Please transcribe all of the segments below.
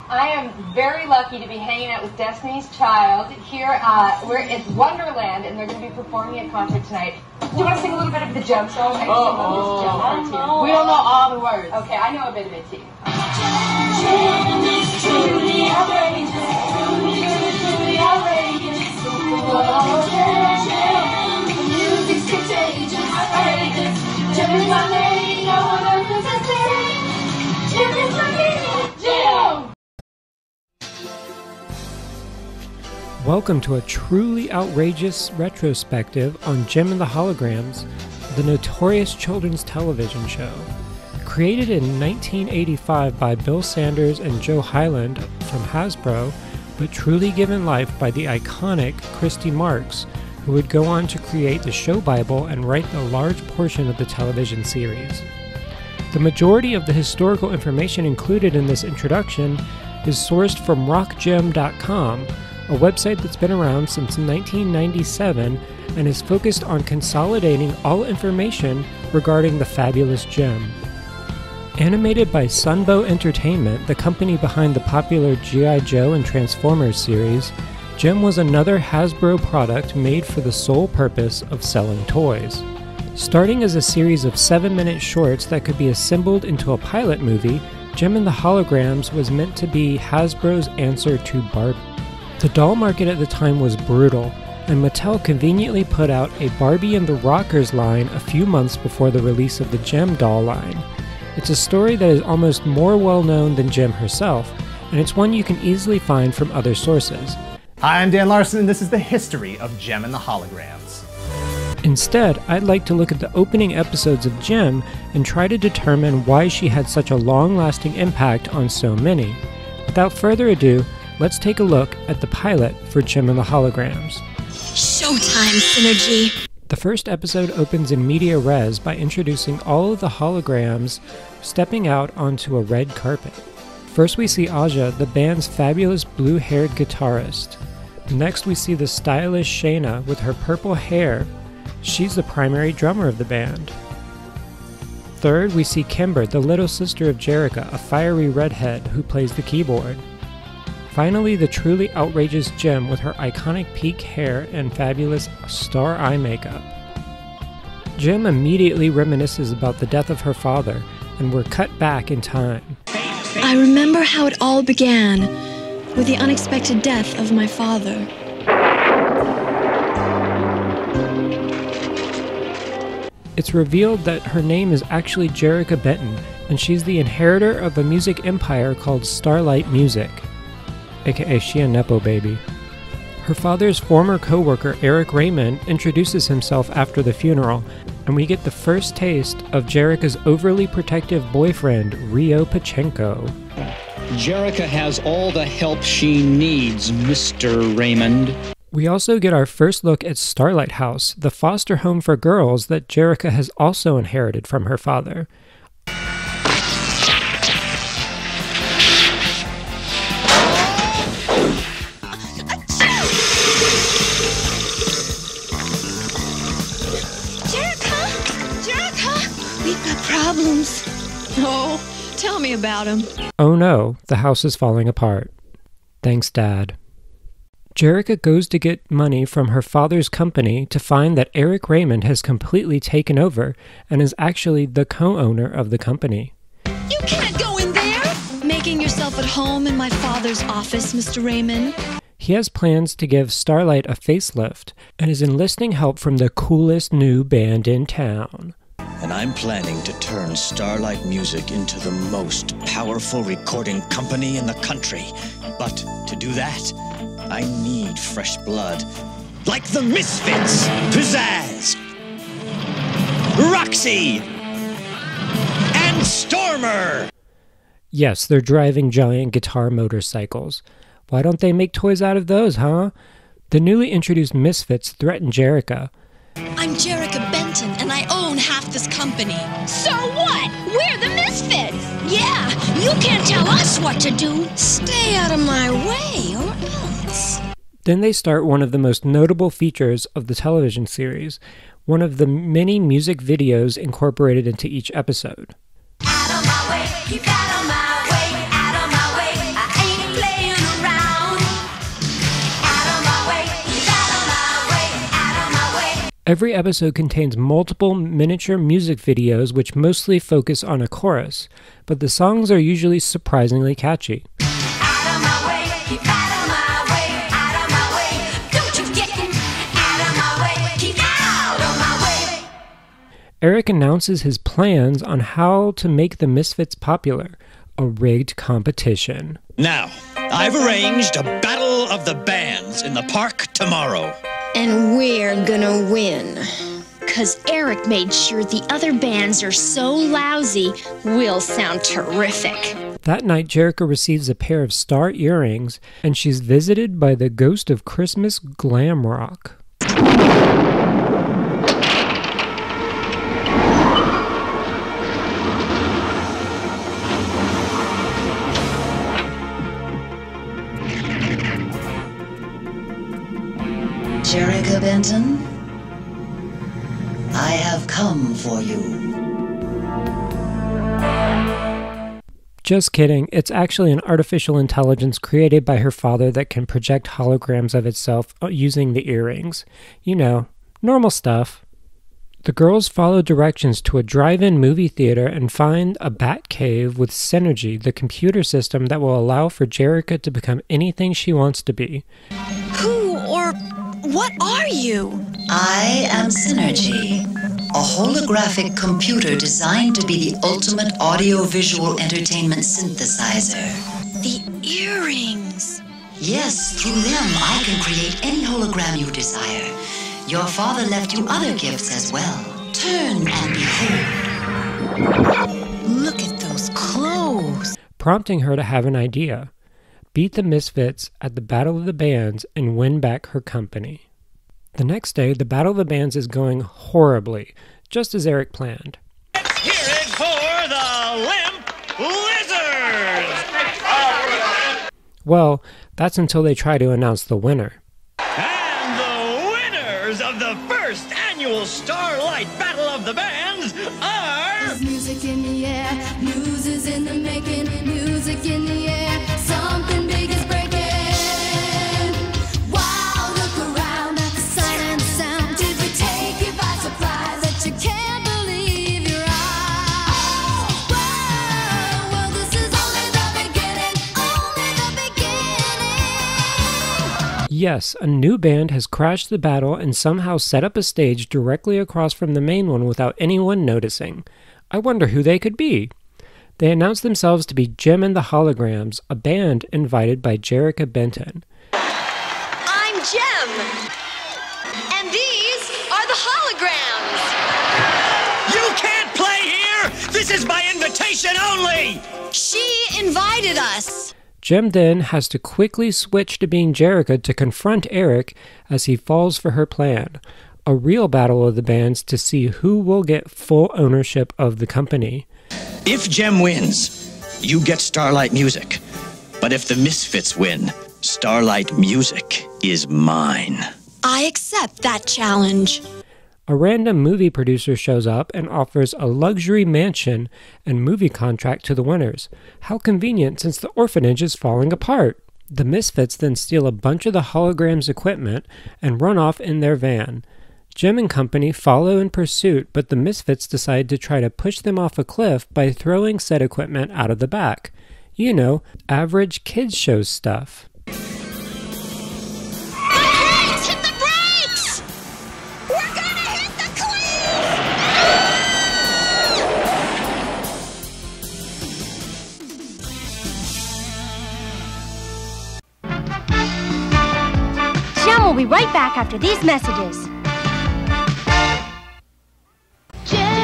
I am very lucky to be hanging out with Destiny's Child here. We're at Wonderland, and they're going to be performing a concert tonight. Do you want to sing a little bit of the Gem song? I love this Gem cartoon. We don't know all the words. Okay, I know a bit of it too. Gem is truly outrageous, truly outrageous. Oh, Gem, the music's contagious, outrageous. Gem is my name, no one else is the same. Gem is my name, Gem. Welcome to a truly outrageous retrospective on Jem and the Holograms, the notorious children's television show. Created in 1985 by Bill Sanders and Joe Hyland from Hasbro, but truly given life by the iconic Christy Marx, who would go on to create the show Bible and write a large portion of the television series. The majority of the historical information included in this introduction is sourced from rockgem.com, a website that's been around since 1997 and is focused on consolidating all information regarding the fabulous Jem. Animated by Sunbow Entertainment, the company behind the popular G.I. Joe and Transformers series, Jem was another Hasbro product made for the sole purpose of selling toys. Starting as a series of 7-minute shorts that could be assembled into a pilot movie, Jem and the Holograms was meant to be Hasbro's answer to Barbie. The doll market at the time was brutal, and Mattel conveniently put out a Barbie and the Rockers line a few months before the release of the Jem doll line. It's a story that is almost more well-known than Jem herself, and it's one you can easily find from other sources. Hi, I'm Dan Larson, and this is the history of Jem and the Holograms. Instead, I'd like to look at the opening episodes of Jem and try to determine why she had such a long-lasting impact on so many. Without further ado, let's take a look at the pilot for Jem and the Holograms. Showtime synergy! The first episode opens in media res by introducing all of the holograms stepping out onto a red carpet. First we see Aja, the band's fabulous blue-haired guitarist. Next we see the stylish Shayna with her purple hair. She's the primary drummer of the band. Third we see Kimber, the little sister of Jerrica, a fiery redhead who plays the keyboard. Finally, the truly outrageous Jem with her iconic peak hair and fabulous star eye makeup. Jem immediately reminisces about the death of her father, and we're cut back in time. I remember how it all began, with the unexpected death of my father. It's revealed that her name is actually Jerrica Benton, and she's the inheritor of a music empire called Starlight Music. AKA she a Nepo baby. Her father's former co-worker Eric Raymond introduces himself after the funeral, and we get the first taste of Jerrica's overly protective boyfriend, Rio Pachenko. Jerrica has all the help she needs, Mr. Raymond. We also get our first look at Starlight House, the foster home for girls that Jerrica has also inherited from her father. Problems. Oh, tell me about him. Oh no, the house is falling apart. Thanks, Dad. Jerrica goes to get money from her father's company to find that Eric Raymond has completely taken over and is actually the co-owner of the company. You can't go in there! Making yourself at home in my father's office, Mr. Raymond. He has plans to give Starlight a facelift and is enlisting help from the coolest new band in town. And I'm planning to turn Starlight Music into the most powerful recording company in the country. But to do that, I need fresh blood. Like the Misfits, Pizzazz, Roxy, and Stormer! Yes, they're driving giant guitar motorcycles. Why don't they make toys out of those, huh? The newly introduced Misfits threaten Jerrica. I'm Jerrica Benton, and I own half this company. So what? We're the Misfits! Yeah, you can't tell us what to do. Stay out of my way, or else. Then they start one of the most notable features of the television series, one of the many music videos incorporated into each episode. Out of my way, keep out of my way, out of my way. I ain't Every episode contains multiple miniature music videos which mostly focus on a chorus, but the songs are usually surprisingly catchy. Out of my way, keep out of my way, out of my way. Don't you get out of my way, keep out of my way. Eric announces his plans on how to make the Misfits popular, a rigged competition. Now, I've arranged a battle of the bands in the park tomorrow. And we're gonna win. 'Cause Eric made sure the other bands are so lousy, we'll sound terrific. That night, Jerica receives a pair of star earrings, and she's visited by the ghost of Christmas glam rock. Jerica Benton, I have come for you. Just kidding, it's actually an artificial intelligence created by her father that can project holograms of itself using the earrings. You know, normal stuff. The girls follow directions to a drive-in movie theater and find a bat cave with Synergy, the computer system that will allow for Jerica to become anything she wants to be. Who or what are you? I am Synergy, a holographic computer designed to be the ultimate audio-visual entertainment synthesizer. The earrings. Yes, through them I can create any hologram you desire. Your father left you other gifts as well. Turn and behold. Look at those clothes. Prompting her to have an idea. Beat the Misfits at the Battle of the Bands and win back her company. The next day, the Battle of the Bands is going horribly, just as Eric planned. Let's hear it for the Limp Lizards! Well, that's until they try to announce the winner. And the winners of the first annual Starlight Battle of the Bands are... There's music in the air, news is in the making, music in the air, something big is breaking. Wow, look around at the sight and the sound. Did we take you by surprise that you can't believe your eyes? Whoa, well, this is only the beginning. Yes, a new band has crashed the battle and somehow set up a stage directly across from the main one without anyone noticing. I wonder who they could be. They announced themselves to be Jem and the Holograms, a band invited by Jerica Benton. I'm Jem. And these are the Holograms. You can't play here! This is by invitation only! She invited us. Jem then has to quickly switch to being Jerica to confront Eric as he falls for her plan. A real battle of the bands to see who will get full ownership of the company. If Jem wins, you get Starlight Music. But if the Misfits win, Starlight Music is mine. I accept that challenge. A random movie producer shows up and offers a luxury mansion and movie contract to the winners. How convenient, since the orphanage is falling apart. The Misfits then steal a bunch of the Holograms' equipment and run off in their van. Jem and company follow in pursuit, but the Misfits decide to try to push them off a cliff by throwing said equipment out of the back. You know, average kids show stuff. Hit the brakes! We're gonna hit the cliff! Jem will be right back after these messages.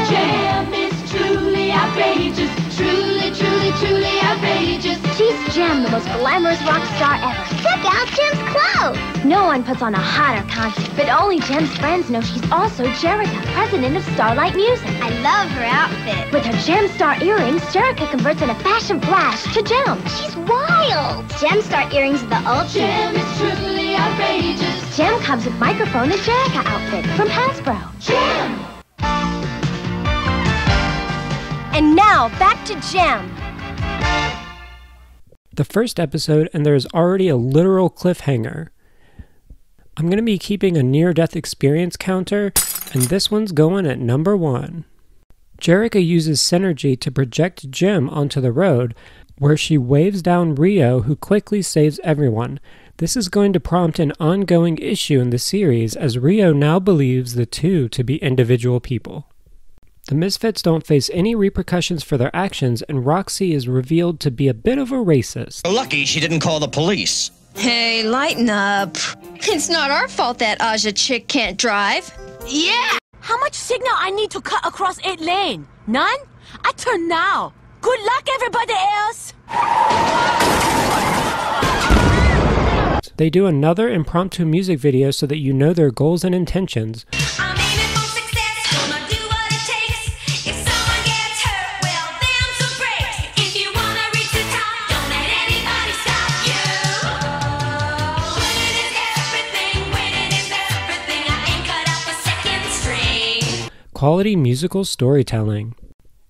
Jem is truly outrageous, truly, truly, truly outrageous. She's Jem, the most glamorous rock star ever. Check out Jem's clothes! No one puts on a hotter costume, but only Jem's friends know she's also Jerica, president of Starlight Music. I love her outfit. With her Gem Star earrings, Jerica converts in a fashion flash to Jem. She's wild! Gem Star earrings are the ultimate. Jem is truly outrageous. Jem comes with microphone and Jerica outfit from Hasbro. Jem! And now, back to Jem. The first episode, and there's already a literal cliffhanger. I'm going to be keeping a near-death experience counter and this one's going at number 1. Jerrica uses Synergy to project Jim onto the road, where she waves down Rio, who quickly saves everyone. This is going to prompt an ongoing issue in the series, as Rio now believes the two to be individual people. The Misfits don't face any repercussions for their actions, and Roxy is revealed to be a bit of a racist. Lucky she didn't call the police. Hey, lighten up. It's not our fault that Aja chick can't drive. Yeah! How much signal I need to cut across 8 lane? None? I turn now. Good luck, everybody else! They do another impromptu music video so that you know their goals and intentions. I'm aiming for success, gonna do what it takes. If someone gets hurt, well, them's the breaks. If you wanna reach the top, don't let anybody stop you. Winning is everything, I ain't cut out for second string. Quality musical storytelling.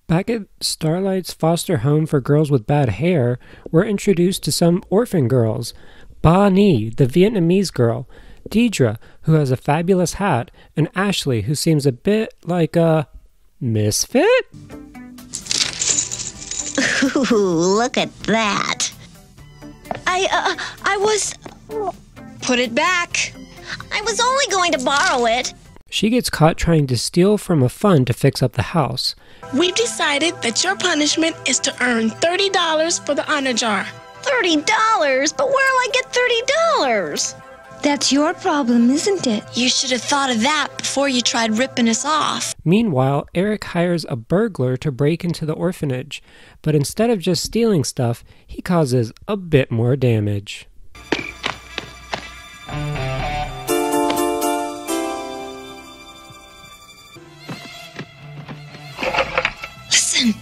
Back at Starlight's foster home for girls with bad hair, we're introduced to some orphan girls. Ba Ni, the Vietnamese girl, Deidre, who has a fabulous hat, and Ashley, who seems a bit like a misfit? Ooh, look at that. I was... Put it back. I was only going to borrow it. She gets caught trying to steal from a fund to fix up the house. We've decided that your punishment is to earn $30 for the honor jar. $30? But where'll I get $30? That's your problem, isn't it? You should have thought of that before you tried ripping us off. Meanwhile, Eric hires a burglar to break into the orphanage, but instead of just stealing stuff, he causes a bit more damage. Listen!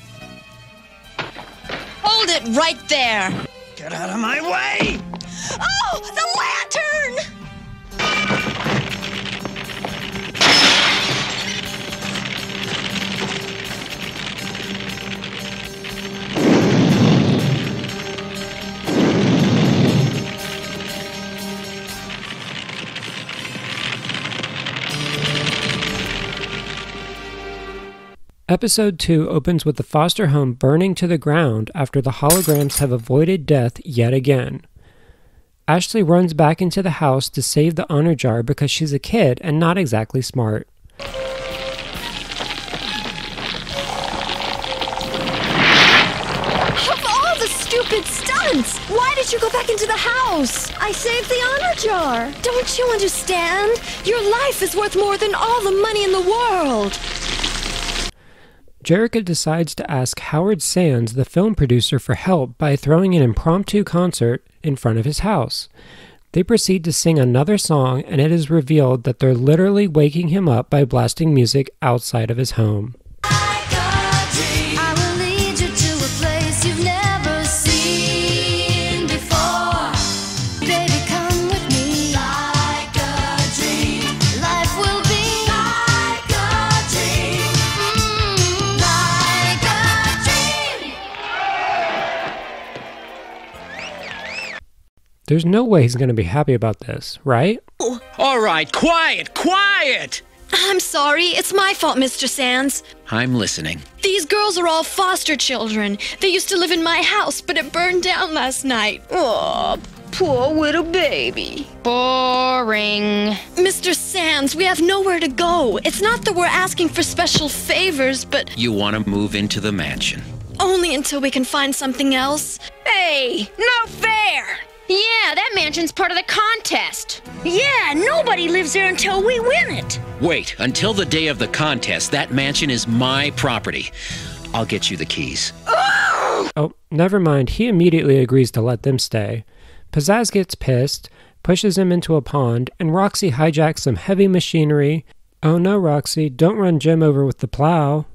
Hold it right there! Get out of my way! Oh, the lantern! Episode 2 opens with the foster home burning to the ground after the holograms have avoided death yet again. Ashley runs back into the house to save the honor jar because she's a kid and not exactly smart. Of all the stupid stunts! Why did you go back into the house? I saved the honor jar! Don't you understand? Your life is worth more than all the money in the world! Jerrica decides to ask Howard Sands, the film producer, for help by throwing an impromptu concert in front of his house. They proceed to sing another song, and it is revealed that they're literally waking him up by blasting music outside of his home. I will lead you to a place you've never seen before. Baby, come with me. Like a dream. Life will be like a dream. Like a dream. There's no way he's going to be happy about this, right? All right, quiet, quiet! I'm sorry, it's my fault, Mr. Sands. I'm listening. These girls are all foster children. They used to live in my house, but it burned down last night. Oh, poor little baby. Boring. Mr. Sands, we have nowhere to go. It's not that we're asking for special favors, but You want to move into the mansion. only until we can find something else. Hey, no fair! Yeah, that mansion's part of the contest. Yeah, nobody lives there until we win it! Wait, until the day of the contest, that mansion is my property. I'll get you the keys. Oh, never mind. He immediately agrees to let them stay. Pizzazz gets pissed, pushes him into a pond, and Roxy hijacks some heavy machinery. Oh no, Roxy, don't run Jim over with the plow.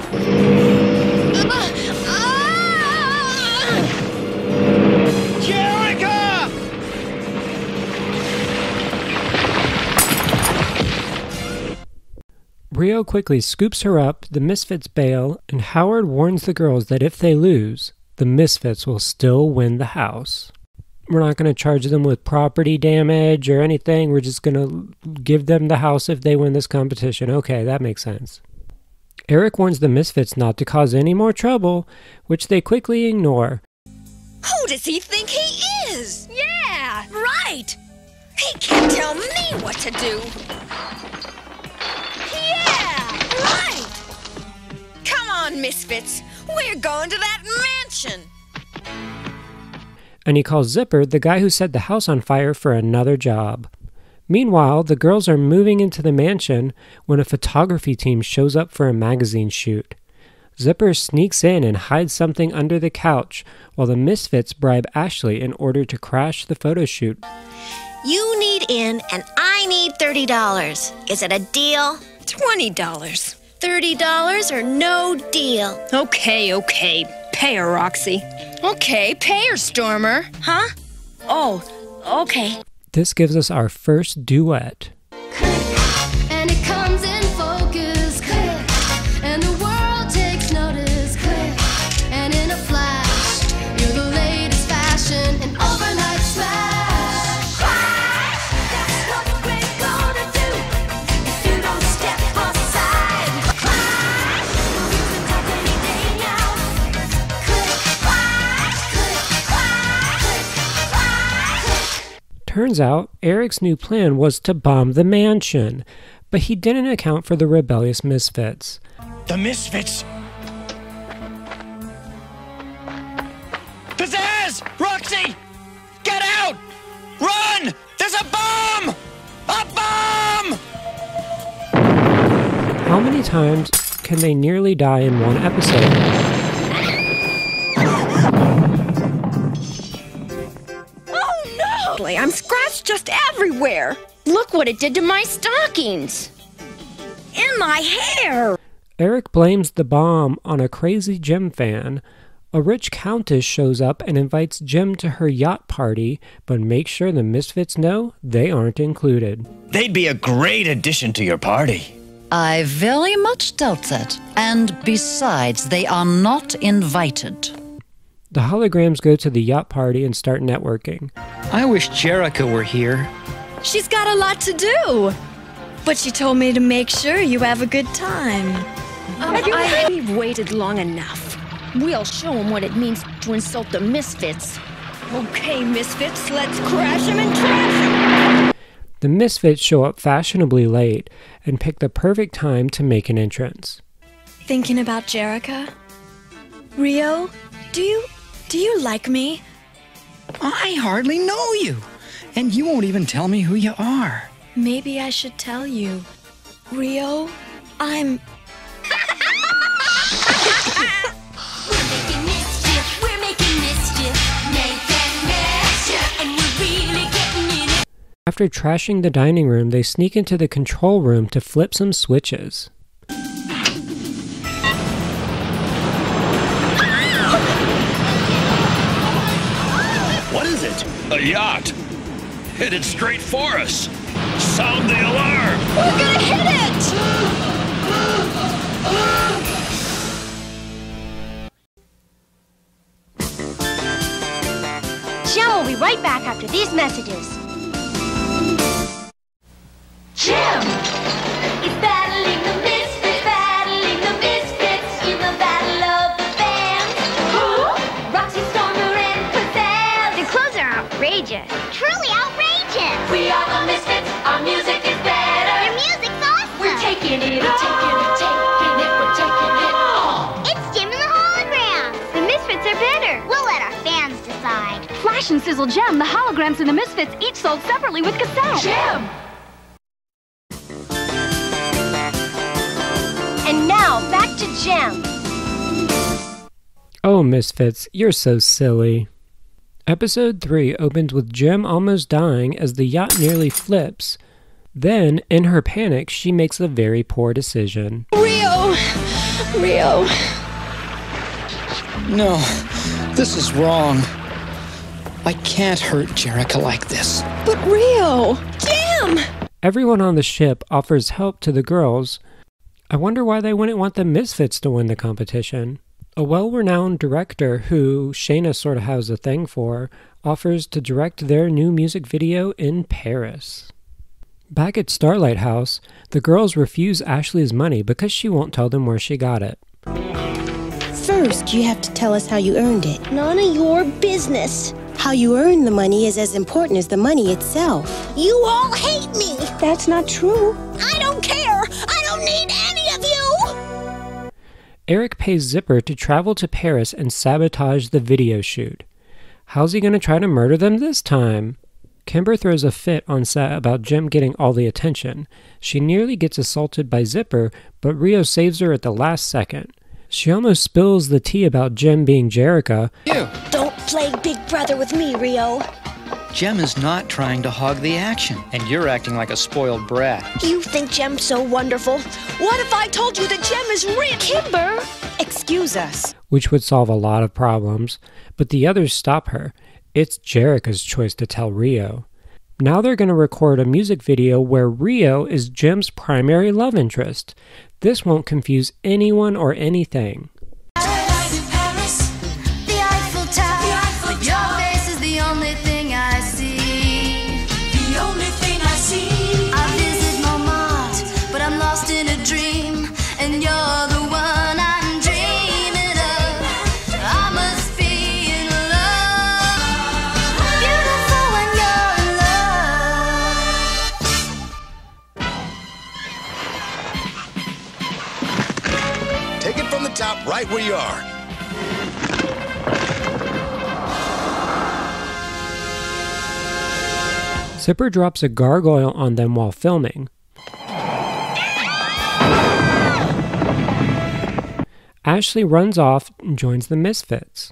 Rio quickly scoops her up, the Misfits bail, and Howard warns the girls that if they lose, the Misfits will still win the house. we're not going to charge them with property damage or anything. We're just going to give them the house if they win this competition. Okay, that makes sense. Eric warns the Misfits not to cause any more trouble, which they quickly ignore. Who does he think he is? Yeah, right. He can't tell me what to do. Yeah, right. Come on, Misfits. We're going to that mansion. And he calls Zipper, the guy who set the house on fire, for another job. Meanwhile, the girls are moving into the mansion when a photography team shows up for a magazine shoot. Zipper sneaks in and hides something under the couch, while the Misfits bribe Ashley in order to crash the photo shoot. You need in, and I need $30. Is it a deal? $20. $30 or no deal? Okay. Pay her, Roxy. Okay, pay her, Stormer. Huh? Oh, okay. This gives us our first duet. And it comes in focus, click, and the world takes notice, click, and in a flash, you're the latest fashion, an overnight smash. Crash! That's what we're gonna do if you don't step aside. Crash! Here's the top any day now. Click, crash, click, crash, click, crash. Turns out, Eric's new plan was to bomb the mansion, but he didn't account for the rebellious Misfits. The Misfits! Pizzazz! Roxy! Get out! Run! There's a bomb! A bomb! How many times can they nearly die in one episode? I'm scratched just everywhere. Look what it did to my stockings. In my hair. Eric blames the bomb on a crazy Jim fan. A rich countess shows up and invites Jim to her yacht party, but makes sure the Misfits know they aren't included. They'd be a great addition to your party. I very much doubt that. And besides, they are not invited. The Holograms go to the yacht party and start networking. I wish Jerica were here. She's got a lot to do. But she told me to make sure you have a good time. We've waited long enough. We'll show them what it means to insult the Misfits. Okay, Misfits, let's crash them and trash them. The Misfits show up fashionably late and pick the perfect time to make an entrance. Thinking about Jerica? Rio, do you like me? I hardly know you, and you won't even tell me who you are. Maybe I should tell you. Rio, I'm... We're making mischief, and we're really getting in it. After trashing the dining room, they sneak into the control room to flip some switches. What is it? A yacht. Headed straight for us. Sound the alarm. We're gonna hit it! Jim will be right back after these messages. Jim! It's battling the misfits in the battle of the bands. Who? Roxy, Stormer, and Pizzazz. The clothes are outrageous. Truly outrageous. We are the misfits, our music is better. Your music's awesome. We're taking it we're taking it all. It's Jim and the Holograms. The Misfits are better. We'll let our fans decide. Flash and Sizzle Gem, the Holograms and the Misfits each sold separately with cassettes. Jim! And now, back to Jim. Oh, Misfits, you're so silly. Episode 3 opens with Jim almost dying as the yacht nearly flips. Then, in her panic, she makes a very poor decision. Rio! No, this is wrong. I can't hurt Jerica like this. But Rio! Jim! Everyone on the ship offers help to the girls. I wonder why they wouldn't want the Misfits to win the competition. A well-renowned director who Shayna sort of has a thing for offers to direct their new music video in Paris. Back at Starlight House, the girls refuse Ashley's money because she won't tell them where she got it. First, you have to tell us how you earned it. None of your business. How you earn the money is as important as the money itself. You all hate me! That's not true. I don't care! I don't need any of you! Eric pays Zipper to travel to Paris and sabotage the video shoot. How's he going to try to murder them this time? Kimber throws a fit on set about Jim getting all the attention. She nearly gets assaulted by Zipper, but Rio saves her at the last second. She almost spills the tea about Jem being Jerica. Don't play Big Brother with me, Rio. Jem is not trying to hog the action, and you're acting like a spoiled brat. You think Jem's so wonderful? What if I told you that Jem is real? Kimber! Excuse us. Which would solve a lot of problems, but the others stop her. It's Jerica's choice to tell Rio. Now they're going to record a music video where Rio is Jem's primary love interest. This won't confuse anyone or anything. Top right where you are. Zipper drops a gargoyle on them while filming. Ashley runs off and joins the Misfits.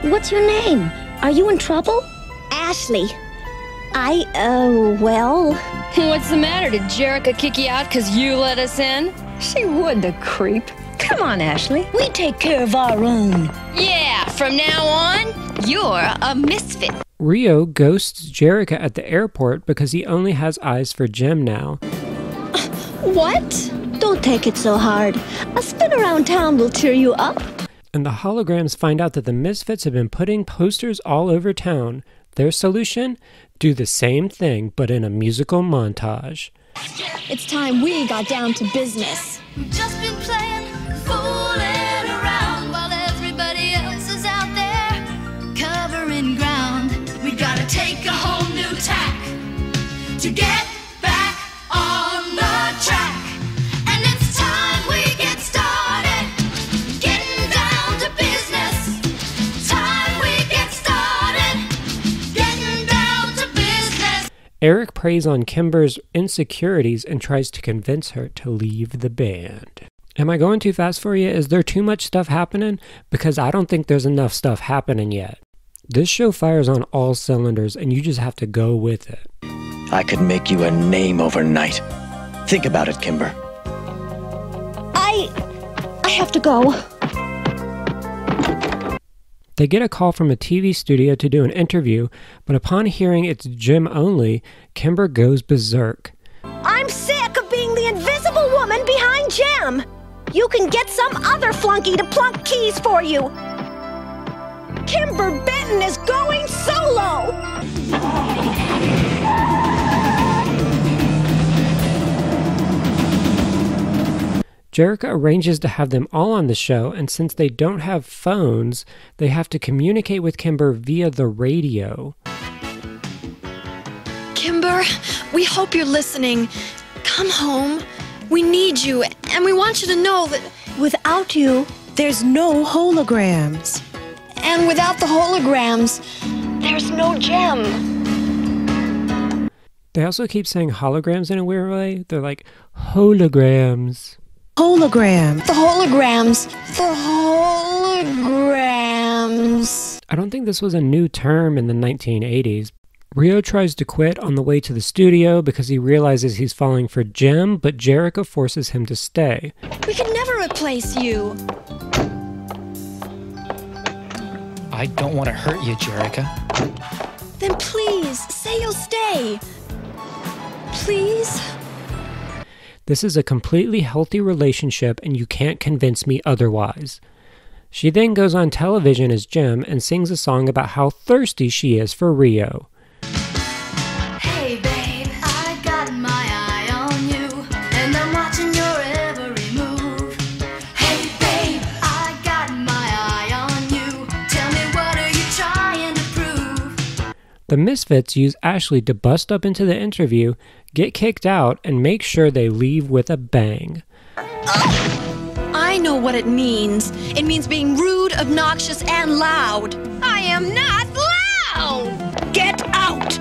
What's your name? Are you in trouble? Ashley. Well... What's the matter? Did Jerica kick you out because you let us in? She would, the creep. Come on, Ashley. We take care of our own. Yeah, from now on, you're a misfit. Rio ghosts Jerica at the airport because he only has eyes for Jem now. What? Don't take it so hard. A spin around town will cheer you up. And the Holograms find out that the Misfits have been putting posters all over town. Their solution? Do the same thing, but in a musical montage. It's time we got down to business. We've just been playing, fooling around while everybody else is out there covering ground. We gotta take a whole new tack to get back on the track. And it's time we get started, getting down to business. Time we get started, getting down to business. Eric preys on Kimber's insecurities and tries to convince her to leave the band. Am I going too fast for you? Is there too much stuff happening? Because I don't think there's enough stuff happening yet. This show fires on all cylinders and you just have to go with it. I could make you a name overnight. Think about it, Kimber. I have to go. They get a call from a TV studio to do an interview, but upon hearing it's Jim only, Kimber goes berserk. I'm sick of being the invisible woman behind Jem. You can get some other flunky to plunk keys for you. Kimber Benton is going solo. Jerica arranges to have them all on the show, and since they don't have phones, they have to communicate with Kimber via the radio. Kimber, we hope you're listening. Come home. We need you, and we want you to know that without you, there's no holograms. And without the holograms, there's no Jem. They also keep saying holograms in a weird way. They're like, holograms. Hologram. The holograms. The holograms. I don't think this was a new term in the 1980s. Rio tries to quit on the way to the studio because he realizes he's falling for Jem, but Jerica forces him to stay. We can never replace you. I don't want to hurt you, Jerica. Then please, say you'll stay. Please? This is a completely healthy relationship and you can't convince me otherwise. She then goes on television as Jem and sings a song about how thirsty she is for Rio. Hey babe, I got my eye on you, and I'm watching your every move. Hey babe, I got my eye on you. Tell me, what are you trying to prove? The Misfits use Ashley to bust up into the interview, get kicked out, and make sure they leave with a bang. I know what it means. It means being rude, obnoxious, and loud. I am not loud! Get out!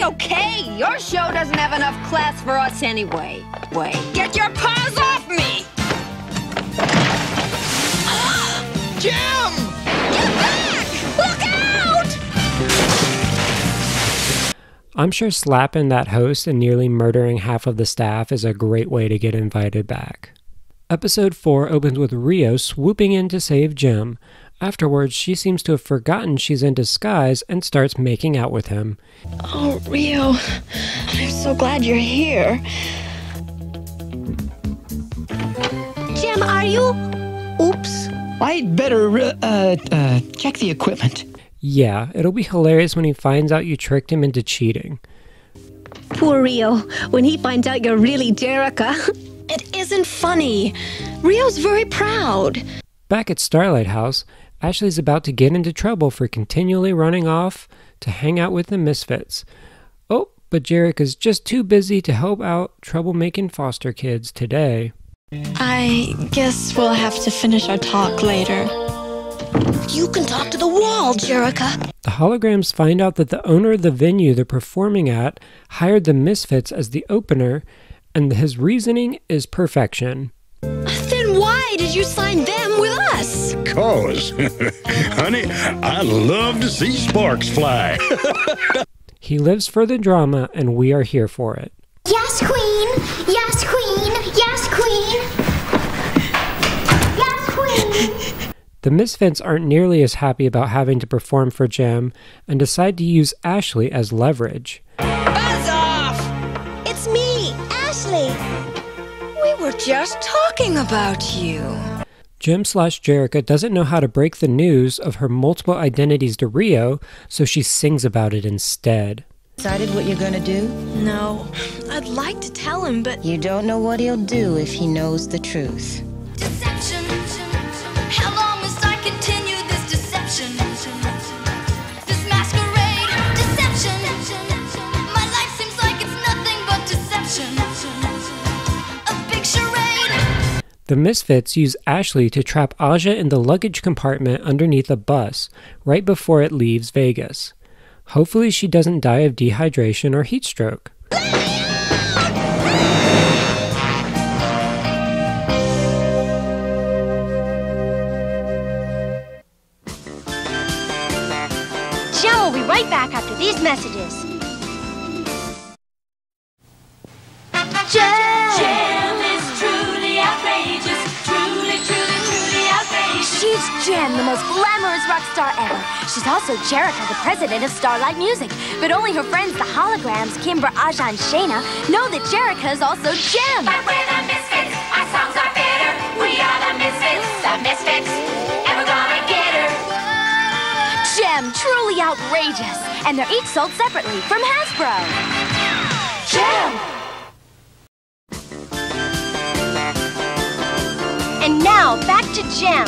Okay. Your show doesn't have enough class for us anyway. Get your paws off me! Jem! Get back! Look out! I'm sure slapping that host and nearly murdering half of the staff is a great way to get invited back. Episode 4 opens with Rio swooping in to save Jem. Afterwards, she seems to have forgotten she's in disguise and starts making out with him. Oh, Rio, I'm so glad you're here. Jem, are you? Oops. I'd better, check the equipment. Yeah, it'll be hilarious when he finds out you tricked him into cheating. Poor Rio, when he finds out you're really Jerica. It isn't funny. Rio's very proud. Back at Starlight House, Ashley's about to get into trouble for continually running off to hang out with the Misfits. Oh, but Jerica's just too busy to help out troublemaking foster kids today. I guess we'll have to finish our talk later. You can talk to the wall, Jerica. The Holograms find out that the owner of the venue they're performing at hired the Misfits as the opener, and his reasoning is perfection. Then why did you sign them with us? 'Cause, honey, I love to see sparks fly. He lives for the drama, and we are here for it. Yes, Queen! Yes, Queen! Yes, Queen! Yes, Queen! The Misfits aren't nearly as happy about having to perform for Jem and decide to use Ashley as leverage. Buzz off! It's me, Ashley. We were just talking about you. Jem/Jerica doesn't know how to break the news of her multiple identities to Rio, so she sings about it instead. Decided what you're gonna do? No, I'd like to tell him, but... You don't know what he'll do if he knows the truth. Deception. How long must I continue this deception? This masquerade. Deception. My life seems like it's nothing but deception. A big charade. The Misfits use Ashley to trap Aja in the luggage compartment underneath a bus right before it leaves Vegas. Hopefully she doesn't die of dehydration or heat stroke. Jem will be right back after these messages. Jem is truly outrageous. Truly outrageous. She's Jem, the most glamorous rock star ever. She's also Jerica, the president of Starlight Music. But only her friends, the Holograms, Kimber, Aja, and Shayna, know that Jerica is also Jem. But we're the Misfits. Our songs are better. We are the Misfits. The Misfits. And we're gonna get her. Jem, truly outrageous. And they're each sold separately from Hasbro. Jem! And now, back to Jem.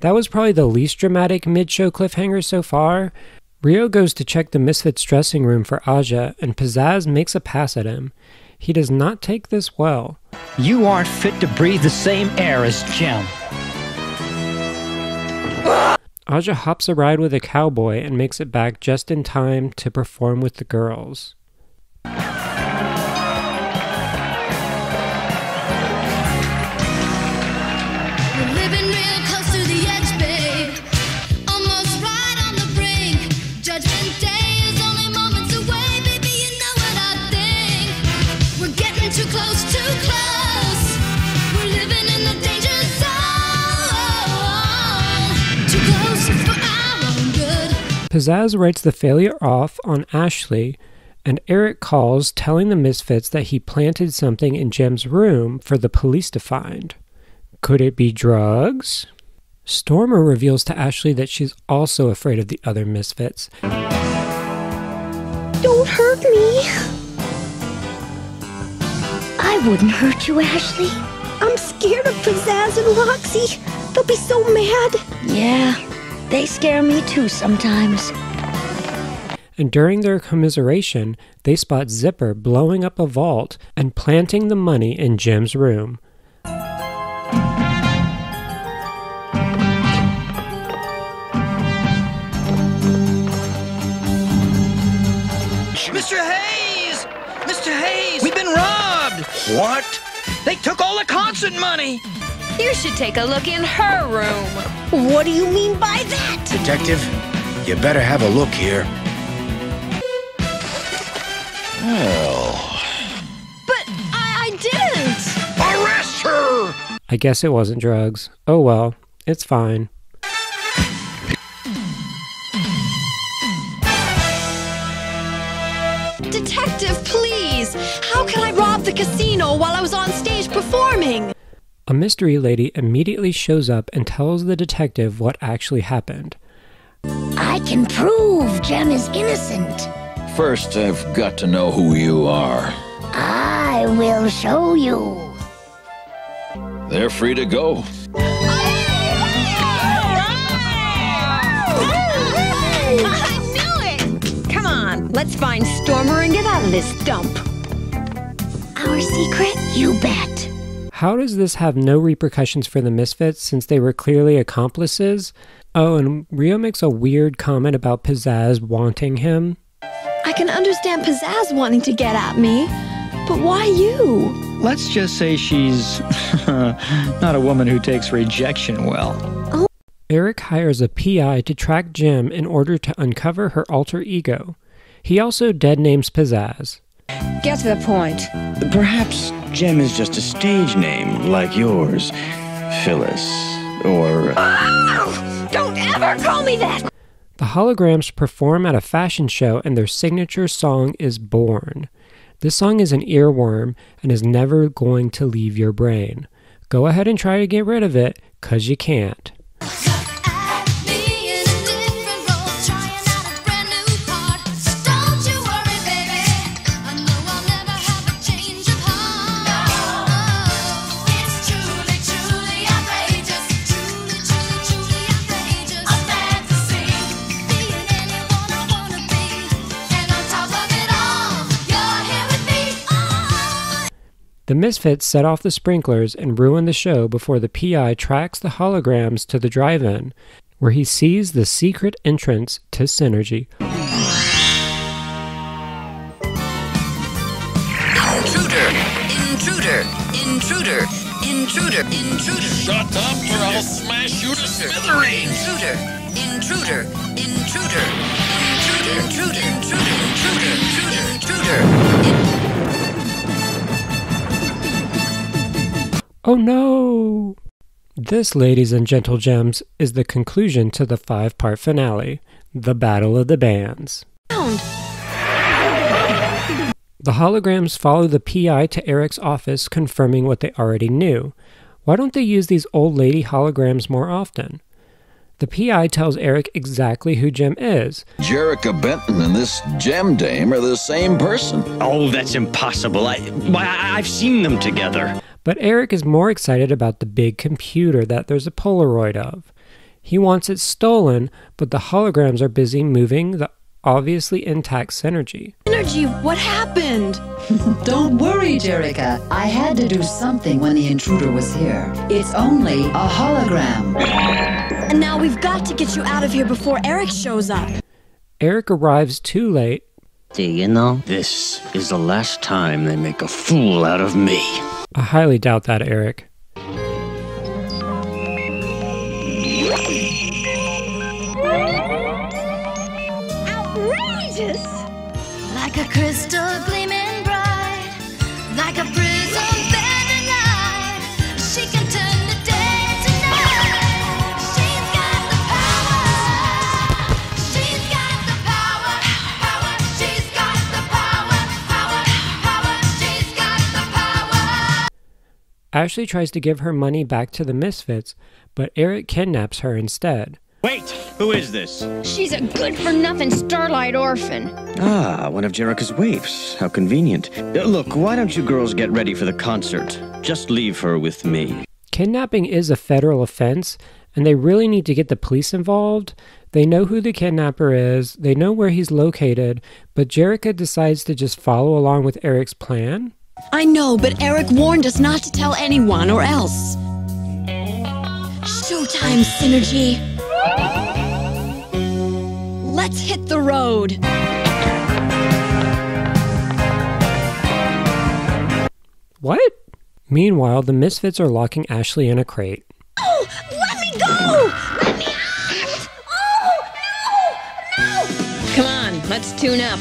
That was probably the least dramatic mid-show cliffhanger so far. Rio goes to check the Misfits' dressing room for Aja, and Pizzazz makes a pass at him. He does not take this well. You aren't fit to breathe the same air as Jem. Aja hops a ride with a cowboy and makes it back just in time to perform with the girls. Pizzazz writes the failure off on Ashley, and Eric calls telling the Misfits that he planted something in Jem's room for the police to find. Could it be drugs? Stormer reveals to Ashley that she's also afraid of the other misfits. Don't hurt me. I wouldn't hurt you, Ashley. I'm scared of Pizzazz and Roxy. They'll be so mad. Yeah, they scare me too sometimes. And during their commiseration, they spot Zipper blowing up a vault and planting the money in Jim's room. Mr. Hayes! Mr. Hayes! We've been robbed! What? They took all the concert money! You should take a look in her room. What do you mean by that? Detective, you better have a look here. Well... But I didn't! Arrest her! I guess it wasn't drugs. Oh well, it's fine. Detective, please! How can I rob the casino while I was on stage performing? A mystery lady immediately shows up and tells the detective what actually happened. I can prove Jem is innocent. First, I've got to know who you are. I will show you. They're free to go. I knew it! Come on, let's find Stormer and get out of this dump. Our secret? You bet. How does this have no repercussions for the misfits since they were clearly accomplices? Oh, and Rio makes a weird comment about Pizzazz wanting him. I can understand Pizzazz wanting to get at me, but why you? Let's just say she's not a woman who takes rejection well. Oh. Eric hires a PI to track Jem in order to uncover her alter ego. He also dead names Pizzazz. Get to the point. Perhaps Jem is just a stage name, like yours. Phyllis, or... Oh, don't ever call me that! The Holograms perform at a fashion show and their signature song is Born. This song is an earworm and is never going to leave your brain. Go ahead and try to get rid of it, 'cause you can't. The Misfits set off the sprinklers and ruin the show before the PI tracks the Holograms to the drive-in, where he sees the secret entrance to Synergy. Intruder! Intruder! Intruder! Intruder! Intruder! Shut up or I'll smash you to smithereens! Intruder! Intruder! Intruder! Intruder! Intruder! Intruder! Intruder! Intruder! Oh no! This, ladies and gentle gems, is the conclusion to the 5-part finale, the Battle of the Bands. The Holograms follow the PI to Eric's office, confirming what they already knew. Why don't they use these old lady holograms more often? The PI tells Eric exactly who Jem is. Jerica Benton and this Jem Dame are the same person. Oh, that's impossible. I've seen them together. But Eric is more excited about the big computer that there's a Polaroid of. He wants it stolen, but the Holograms are busy moving the obviously intact Synergy. Synergy, what happened? Don't worry, Jerica. I had to do something when the intruder was here. It's only a hologram. And now we've got to get you out of here before Eric shows up. Eric arrives too late. Do you know, this is the last time they make a fool out of me. I highly doubt that, Eric. Outrageous! Like a crystal gleaming bright, like a prism bending light. She can turn the day to night. She's got the power. She's got the power. Power. She's got the power. Power. Power. She's got the power. Ashley tries to give her money back to the Misfits, but Eric kidnaps her instead. Wait! Who is this? She's a good-for-nothing Starlight orphan. Ah, one of Jerica's waifs. How convenient. Look, why don't you girls get ready for the concert? Just leave her with me. Kidnapping is a federal offense, and they really need to get the police involved. They know who the kidnapper is, they know where he's located, but Jerica decides to just follow along with Eric's plan. I know, but Eric warned us not to tell anyone or else. Showtime, Synergy. Let's hit the road. What? Meanwhile, the Misfits are locking Ashley in a crate. Oh, let me go! Let me out! Oh, no! Come on, let's tune up.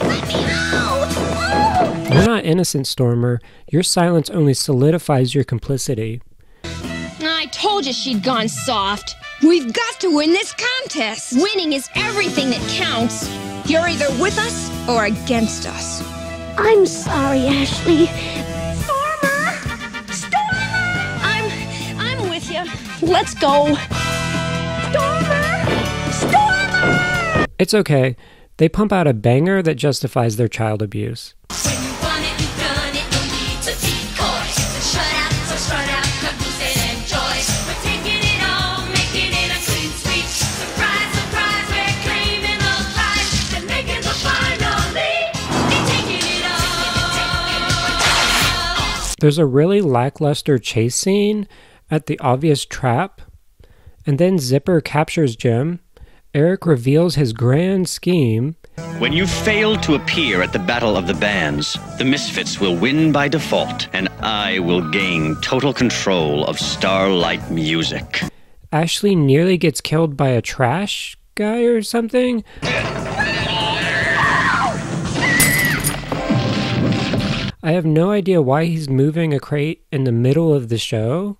Let me out! Oh! You're not innocent, Stormer. Your silence only solidifies your complicity. I told you she'd gone soft. We've got to win this contest. Winning is everything that counts. You're either with us or against us. I'm sorry, Ashley. I'm with you. Let's go. Stormer! It's okay. They pump out a banger that justifies their child abuse. There's a really lackluster chase scene at the obvious trap, and then Zipper captures Jim. Eric reveals his grand scheme. When you fail to appear at the Battle of the Bands, the Misfits will win by default, and I will gain total control of Starlight Music. Ashley nearly gets killed by a trash guy or something. I have no idea why he's moving a crate in the middle of the show.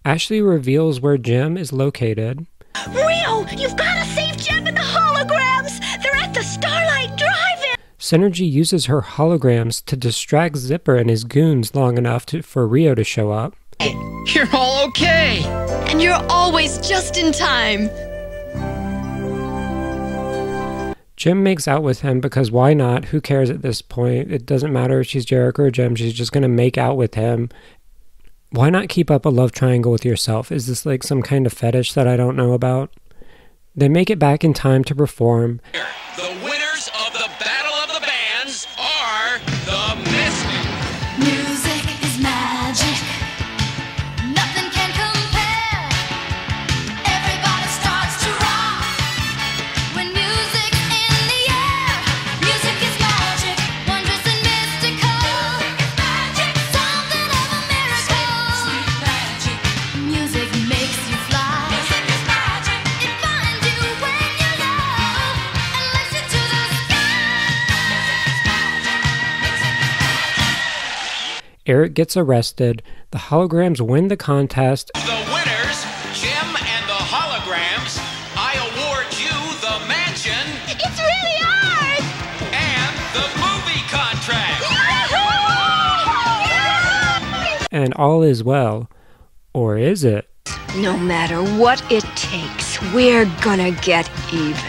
Ashley reveals where Jim is located. Rio, you've got to save Jim and the holograms! They're at the Starlight Drive-In! Synergy uses her holograms to distract Zipper and his goons long enough for Rio to show up. You're all okay! And you're always just in time! Jim makes out with him because why not? Who cares at this point? It doesn't matter if she's Jerica or Jim. She's just going to make out with him. Why not keep up a love triangle with yourself? Is this like some kind of fetish that I don't know about? They make it back in time to perform. The winners of the Battle of the Bands are the Misfits. Music is magic. Nothing can compare. Everybody starts to rock. When music's in the air, music is magic. Wondrous and mystical. Music is magic. Something of a miracle. Sweet magic. Music makes you fly. Music is magic. It finds you when you love and lifts you to the sky. Eric gets arrested. The holograms win the contest. The winners, Jim and the Holograms. I award you the mansion It's really ours! and the movie contract. And all is well. Or is it? No matter what it takes, we're gonna get even.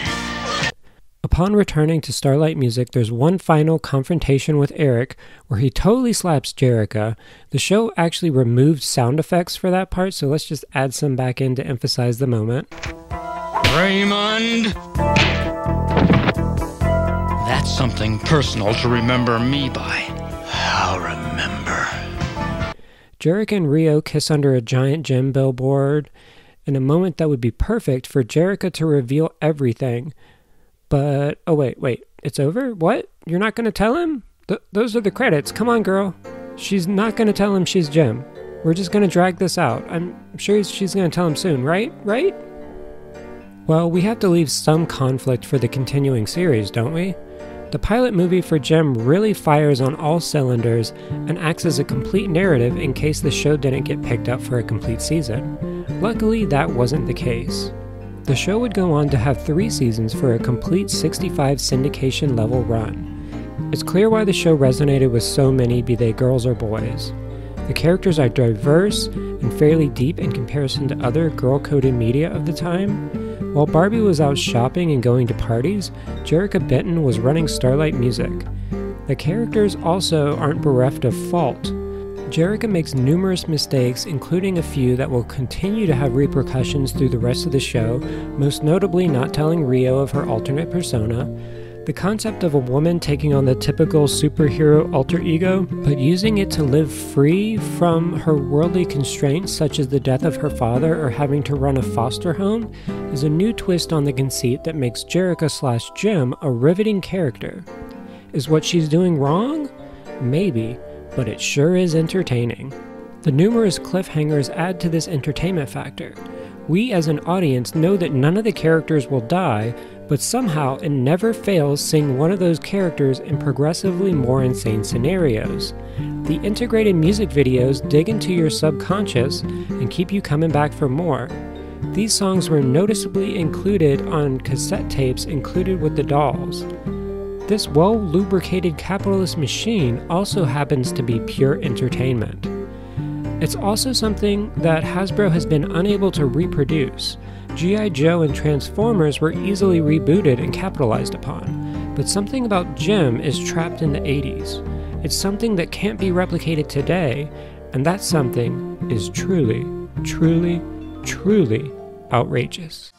Upon returning to Starlight Music, there's one final confrontation with Eric where he totally slaps Jerica. The show actually removed sound effects for that part, so let's just add some back in to emphasize the moment. Raymond! That's something personal to remember me by. I'll remember. Jerica and Rio kiss under a giant gym billboard in a moment that would be perfect for Jerica to reveal everything. But, oh wait, it's over? What? You're not going to tell him? Those are the credits. Come on, girl. She's not going to tell him she's Jim. We're just going to drag this out. I'm sure she's going to tell him soon, right? Right? Well, we have to leave some conflict for the continuing series, don't we? The pilot movie for Jim really fires on all cylinders and acts as a complete narrative in case the show didn't get picked up for a complete season. Luckily, that wasn't the case. The show would go on to have 3 seasons for a complete 65 syndication level run. It's clear why the show resonated with so many, be they girls or boys. The characters are diverse and fairly deep in comparison to other girl-coded media of the time. While Barbie was out shopping and going to parties, Jerrica Benton was running Starlight Music. The characters also aren't bereft of fault. Jerrica makes numerous mistakes, including a few that will continue to have repercussions through the rest of the show, most notably not telling Rio of her alternate persona, the concept of a woman taking on the typical superhero alter ego, but using it to live free from her worldly constraints such as the death of her father or having to run a foster home, is a new twist on the conceit that makes Jerrica/Jim a riveting character. Is what she's doing wrong? Maybe, but it sure is entertaining. The numerous cliffhangers add to this entertainment factor. We as an audience know that none of the characters will die, but somehow it never fails seeing one of those characters in progressively more insane scenarios. The integrated music videos dig into your subconscious and keep you coming back for more. These songs were noticeably included on cassette tapes included with the dolls. This well-lubricated capitalist machine also happens to be pure entertainment. It's also something that Hasbro has been unable to reproduce. G.I. Joe and Transformers were easily rebooted and capitalized upon, but something about Jim is trapped in the 80s. It's something that can't be replicated today, and that something is truly, truly, truly outrageous.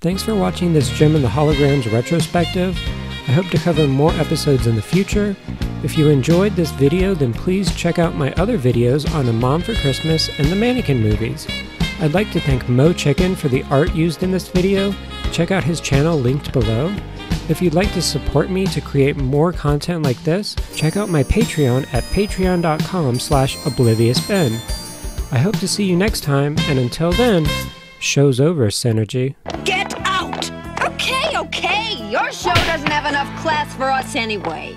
Thanks for watching this Gem and the Holograms retrospective. I hope to cover more episodes in the future. If you enjoyed this video, then please check out my other videos on A Mom for Christmas and the Mannequin movies. I'd like to thank Mo Chicken for the art used in this video. Check out his channel linked below. If you'd like to support me to create more content like this, check out my Patreon at patreon.com/obliviousben. I hope to see you next time, and until then, show's over, Synergy. Get out! Okay, your show doesn't have enough class for us anyway.